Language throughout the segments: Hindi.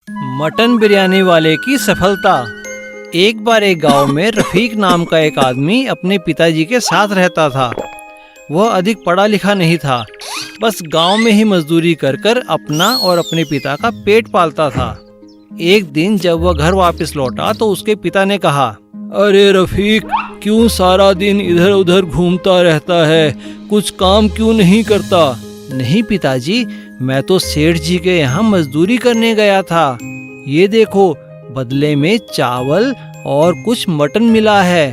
मटन बिरयानी वाले की सफलता। एक बार एक गांव में रफीक नाम का एक आदमी अपने पिताजी के साथ रहता था। वह अधिक पढ़ा लिखा नहीं था, बस गांव में ही मजदूरी कर कर अपना और अपने पिता का पेट पालता था। एक दिन जब वह घर वापस लौटा तो उसके पिता ने कहा, अरे रफीक, क्यों सारा दिन इधर उधर घूमता रहता है, कुछ काम क्यों नहीं करता? नहीं पिताजी, मैं तो सेठ जी के यहाँ मजदूरी करने गया था। ये देखो, बदले में चावल और कुछ मटन मिला है।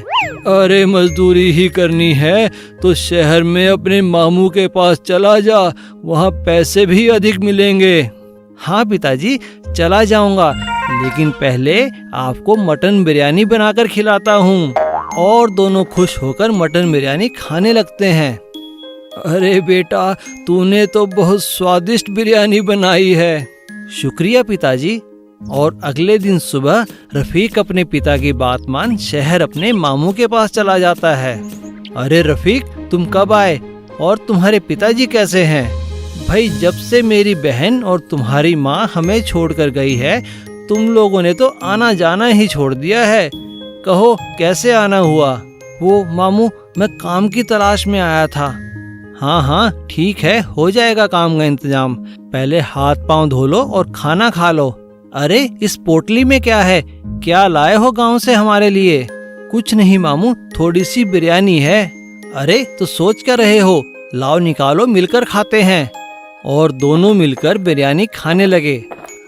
अरे मजदूरी ही करनी है तो शहर में अपने मामू के पास चला जा, वहाँ पैसे भी अधिक मिलेंगे। हाँ पिताजी, चला जाऊंगा, लेकिन पहले आपको मटन बिरयानी बनाकर खिलाता हूँ। और दोनों खुश होकर मटन बिरयानी खाने लगते हैं। अरे बेटा, तूने तो बहुत स्वादिष्ट बिरयानी बनाई है। शुक्रिया पिताजी। और अगले दिन सुबह रफीक अपने पिता की बात मान शहर अपने मामू के पास चला जाता है। अरे रफीक, तुम कब आए और तुम्हारे पिताजी कैसे हैं? भाई, जब से मेरी बहन और तुम्हारी माँ हमें छोड़कर गई है, तुम लोगों ने तो आना जाना ही छोड़ दिया है। कहो, कैसे आना हुआ? वो मामू, मैं काम की तलाश में आया था। हाँ हाँ ठीक है, हो जाएगा काम का इंतजाम। पहले हाथ पांव धो लो और खाना खा लो। अरे इस पोटली में क्या है? क्या लाए हो गांव से हमारे लिए? कुछ नहीं मामू, थोड़ी सी बिरयानी है। अरे तो सोच क्या रहे हो, लाओ निकालो, मिलकर खाते हैं। और दोनों मिलकर बिरयानी खाने लगे।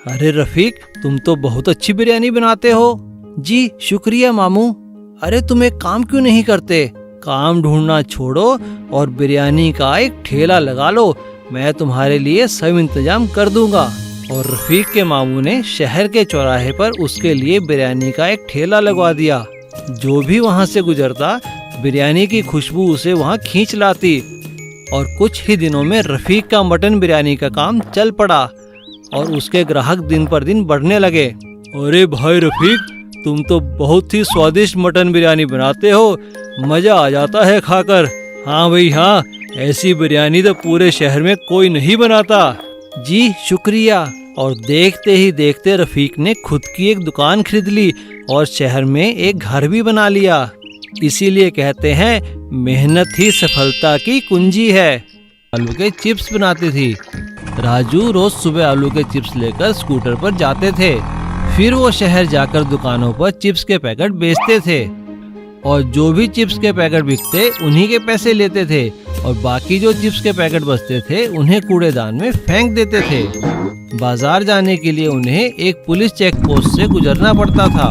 अरे रफीक, तुम तो बहुत अच्छी बिरयानी बनाते हो। जी शुक्रिया मामू। अरे तुम एक काम क्यों नहीं करते? काम ढूंढना छोड़ो और बिरयानी का एक ठेला लगा लो, मैं तुम्हारे लिए सब इंतजाम कर दूंगा। और रफीक के मामू ने शहर के चौराहे पर उसके लिए बिरयानी का एक ठेला लगवा दिया। जो भी वहां से गुजरता, बिरयानी की खुशबू उसे वहां खींच लाती। और कुछ ही दिनों में रफीक का मटन बिरयानी का काम चल पड़ा और उसके ग्राहक दिन पर दिन बढ़ने लगे। अरे भाई रफीक, तुम तो बहुत ही स्वादिष्ट मटन बिरयानी बनाते हो, मजा आ जाता है खाकर। हाँ भाई हाँ, ऐसी बिरयानी तो पूरे शहर में कोई नहीं बनाता। जी शुक्रिया। और देखते ही देखते रफीक ने खुद की एक दुकान खरीद ली और शहर में एक घर भी बना लिया। इसीलिए कहते हैं, मेहनत ही सफलता की कुंजी है। आलू के चिप्स बनाती थी। राजू रोज सुबह आलू के चिप्स लेकर स्कूटर पर जाते थे। फिर वो शहर जाकर दुकानों पर चिप्स के पैकेट बेचते थे और जो भी चिप्स के पैकेट बिकते उन्हीं के पैसे लेते थे और बाकी जो चिप्स के पैकेट बचते थे उन्हें कूड़ेदान में फेंक देते थे। बाजार जाने के लिए उन्हें एक पुलिस चेक पोस्ट से गुजरना पड़ता था।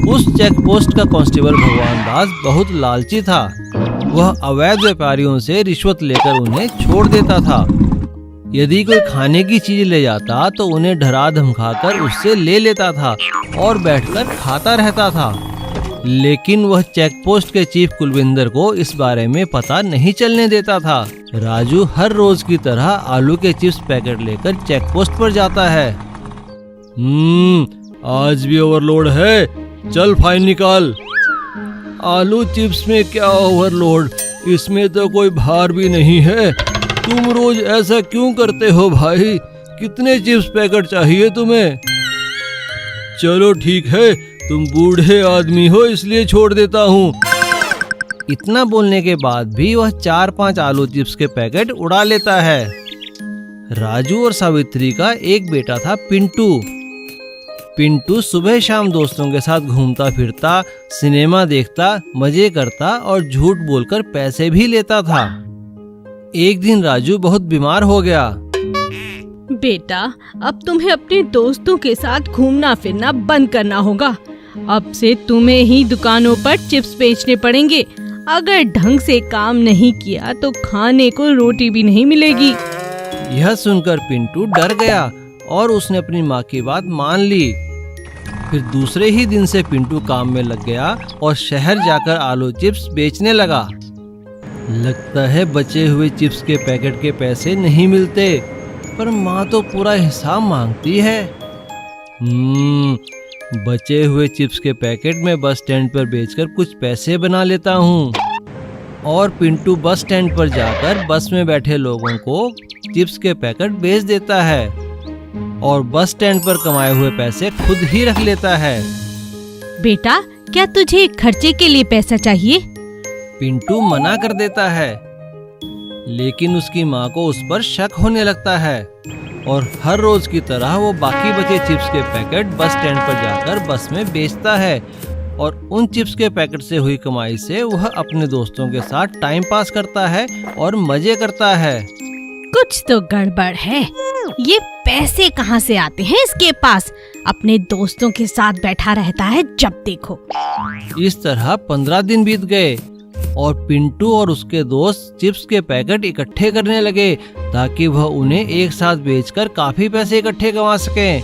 उस चेक पोस्ट का कांस्टेबल भगवान दास बहुत लालची था। वह अवैध व्यापारियों से रिश्वत लेकर उन्हें छोड़ देता था। यदि कोई खाने की चीज ले जाता तो उन्हें डरा धमकाकर उससे ले लेता था और बैठकर खाता रहता था। लेकिन वह चेक पोस्ट के चीफ कुलविंदर को इस बारे में पता नहीं चलने देता था। राजू हर रोज की तरह आलू के चिप्स पैकेट लेकर चेक पोस्ट पर जाता है। आज भी ओवरलोड है, चल फाइन निकाल। आलू चिप्स में क्या ओवरलोड, इसमें तो कोई भार भी नहीं है। तुम रोज ऐसा क्यों करते हो भाई? कितने चिप्स पैकेट चाहिए तुम्हें? चलो ठीक है, तुम बूढ़े आदमी हो इसलिए छोड़ देता हूँ। इतना बोलने के बाद भी वह 4-5 आलू चिप्स के पैकेट उड़ा लेता है। राजू और सावित्री का एक बेटा था पिंटू। पिंटू सुबह शाम दोस्तों के साथ घूमता फिरता, सिनेमा देखता, मजे करता और झूठ बोलकर पैसे भी लेता था। एक दिन राजू बहुत बीमार हो गया। बेटा, अब तुम्हें अपने दोस्तों के साथ घूमना फिरना बंद करना होगा। अब से तुम्हें ही दुकानों पर चिप्स बेचने पड़ेंगे। अगर ढंग से काम नहीं किया तो खाने को रोटी भी नहीं मिलेगी। यह सुनकर पिंटू डर गया और उसने अपनी माँ की बात मान ली। फिर दूसरे ही दिन से पिंटू काम में लग गया और शहर जाकर आलू चिप्स बेचने लगा। लगता है बचे हुए चिप्स के पैकेट के पैसे नहीं मिलते, पर माँ तो पूरा हिसाब मांगती है। बचे हुए चिप्स के पैकेट में बस स्टैंड पर बेचकर कुछ पैसे बना लेता हूँ। और पिंटू बस स्टैंड पर जाकर बस में बैठे लोगों को चिप्स के पैकेट बेच देता है और बस स्टैंड पर कमाए हुए पैसे खुद ही रख लेता है। बेटा, क्या तुझे खर्चे के लिए पैसा चाहिए? पिंटू मना कर देता है, लेकिन उसकी माँ को उस पर शक होने लगता है और हर रोज की तरह वो बाकी बचे चिप्स के पैकेट बस स्टैंड पर जाकर बस में बेचता है और उन चिप्स के पैकेट से हुई कमाई से वह अपने दोस्तों के साथ टाइम पास करता है और मजे करता है। कुछ तो गड़बड़ है। ये पैसे कहाँ से आते हैं इसके पास? अपने दोस्तों के साथ बैठा रहता है जब देखो। इस तरह 15 दिन बीत गए और पिंटू और उसके दोस्त चिप्स के पैकेट इकट्ठे करने लगे ताकि वह उन्हें एक साथ बेचकर काफी पैसे इकट्ठे कमा सकें।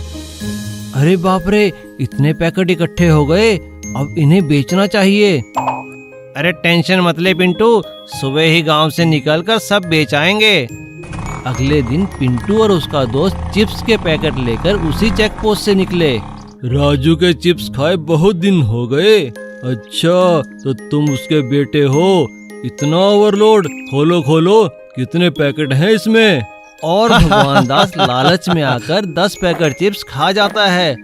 अरे बाप रे, इतने पैकेट इकट्ठे हो गए, अब इन्हें बेचना चाहिए। अरे टेंशन मत ले पिंटू, सुबह ही गांव से निकलकर सब बेच आएंगे। अगले दिन पिंटू और उसका दोस्त चिप्स के पैकेट लेकर उसी चेक पोस्ट से निकले। राजू के चिप्स खाए बहुत दिन हो गए। अच्छा, तो तुम उसके बेटे हो? इतना ओवरलोड, खोलो खोलो, कितने पैकेट हैं इसमें? और भगवान दास लालच में आकर 10 पैकेट चिप्स खा जाता है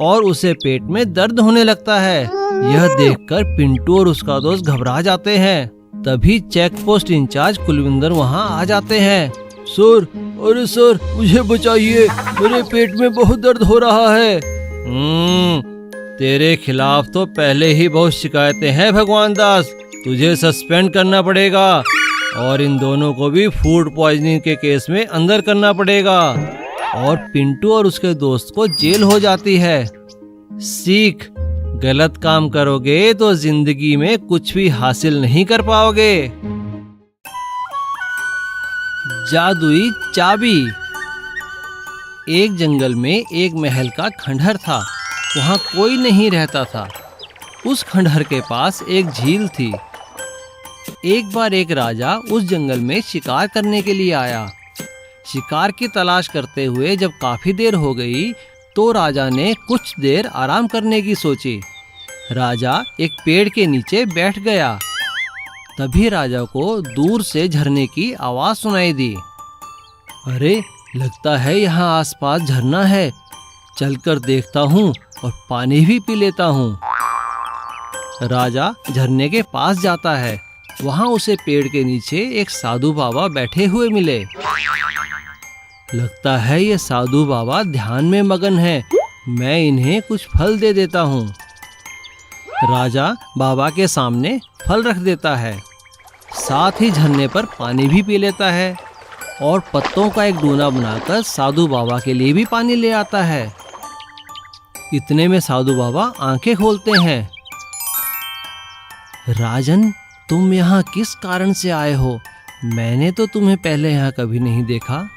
और उसे पेट में दर्द होने लगता है। यह देखकर पिंटू और उसका दोस्त घबरा जाते हैं। तभी चेक पोस्ट इंचार्ज कुलविंदर वहां आ जाते हैं। सर, अरे सर, मुझे बचाइए, मेरे पेट में बहुत दर्द हो रहा है। तेरे खिलाफ तो पहले ही बहुत शिकायतें हैं भगवान दास, तुझे सस्पेंड करना पड़ेगा और इन दोनों को भी फूड पॉइजनिंग के केस में अंदर करना पड़ेगा। और पिंटू और उसके दोस्त को जेल हो जाती है। सीख, गलत काम करोगे तो जिंदगी में कुछ भी हासिल नहीं कर पाओगे। जादुई चाबी। एक जंगल में एक महल का खंडहर था। वहाँ कोई नहीं रहता था। उस खंडहर के पास एक झील थी। एक बार एक राजा उस जंगल में शिकार करने के लिए आया। शिकार की तलाश करते हुए जब काफी देर हो गई तो राजा ने कुछ देर आराम करने की सोची। राजा एक पेड़ के नीचे बैठ गया। तभी राजा को दूर से झरने की आवाज सुनाई दी। अरे, लगता है यहाँ आसपास झरना है, चलकर देखता हूँ और पानी भी पी लेता हूँ। राजा झरने के पास जाता है। वहाँ उसे पेड़ के नीचे एक साधु बाबा बैठे हुए मिले। लगता है ये साधु बाबा ध्यान में मगन है, मैं इन्हें कुछ फल दे देता हूँ। राजा बाबा के सामने फल रख देता है, साथ ही झरने पर पानी भी पी लेता है और पत्तों का एक डूना बनाकर साधु बाबा के लिए भी पानी ले आता है। इतने में साधु बाबा आंखें खोलते हैं। राजन, तुम यहाँ किस कारण से आए हो? मैंने तो तुम्हें पहले यहाँ कभी नहीं देखा।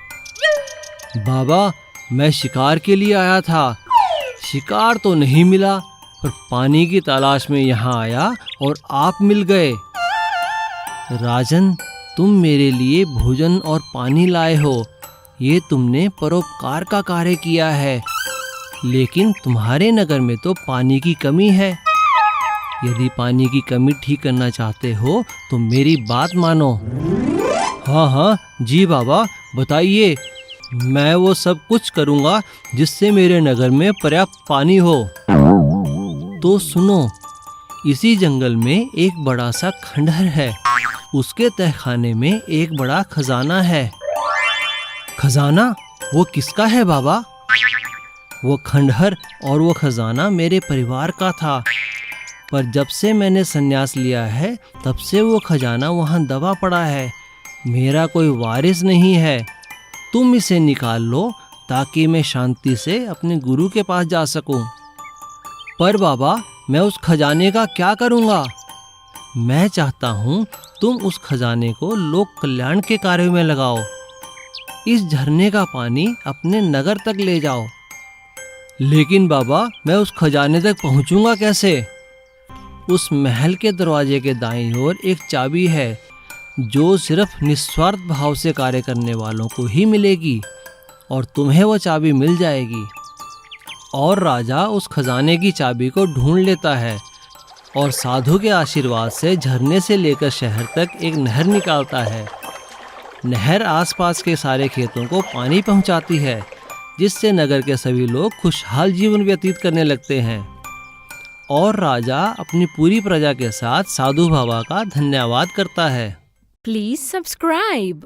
बाबा, मैं शिकार के लिए आया था। शिकार तो नहीं मिला, पर पानी की तलाश में यहाँ आया और आप मिल गए। राजन, तुम मेरे लिए भोजन और पानी लाए हो, ये तुमने परोपकार का कार्य किया है। लेकिन तुम्हारे नगर में तो पानी की कमी है। यदि पानी की कमी ठीक करना चाहते हो तो मेरी बात मानो। हाँ हाँ जी बाबा, बताइए, मैं वो सब कुछ करूँगा जिससे मेरे नगर में पर्याप्त पानी हो। तो सुनो, इसी जंगल में एक बड़ा सा खंडहर है। उसके तहखाने में एक बड़ा खजाना है। खजाना? वो किसका है बाबा? वो खंडहर और वो खजाना मेरे परिवार का था, पर जब से मैंने संन्यास लिया है तब से वो खजाना वहाँ दबा पड़ा है। मेरा कोई वारिस नहीं है। तुम इसे निकाल लो ताकि मैं शांति से अपने गुरु के पास जा सकूं। पर बाबा, मैं उस खजाने का क्या करूँगा? मैं चाहता हूँ तुम उस खजाने को लोक कल्याण के कार्य में लगाओ। इस झरने का पानी अपने नगर तक ले जाओ। लेकिन बाबा, मैं उस खजाने तक पहुँचूंगा कैसे? उस महल के दरवाजे के दाईं ओर एक चाबी है जो सिर्फ निस्वार्थ भाव से कार्य करने वालों को ही मिलेगी और तुम्हें वो चाबी मिल जाएगी। और राजा उस खजाने की चाबी को ढूंढ लेता है और साधु के आशीर्वाद से झरने से लेकर शहर तक एक नहर निकालता है। नहर आसपास के सारे खेतों को पानी पहुंचाती है, जिससे नगर के सभी लोग खुशहाल जीवन व्यतीत करने लगते हैं और राजा अपनी पूरी प्रजा के साथ साधु बाबा का धन्यवाद करता है। Please subscribe.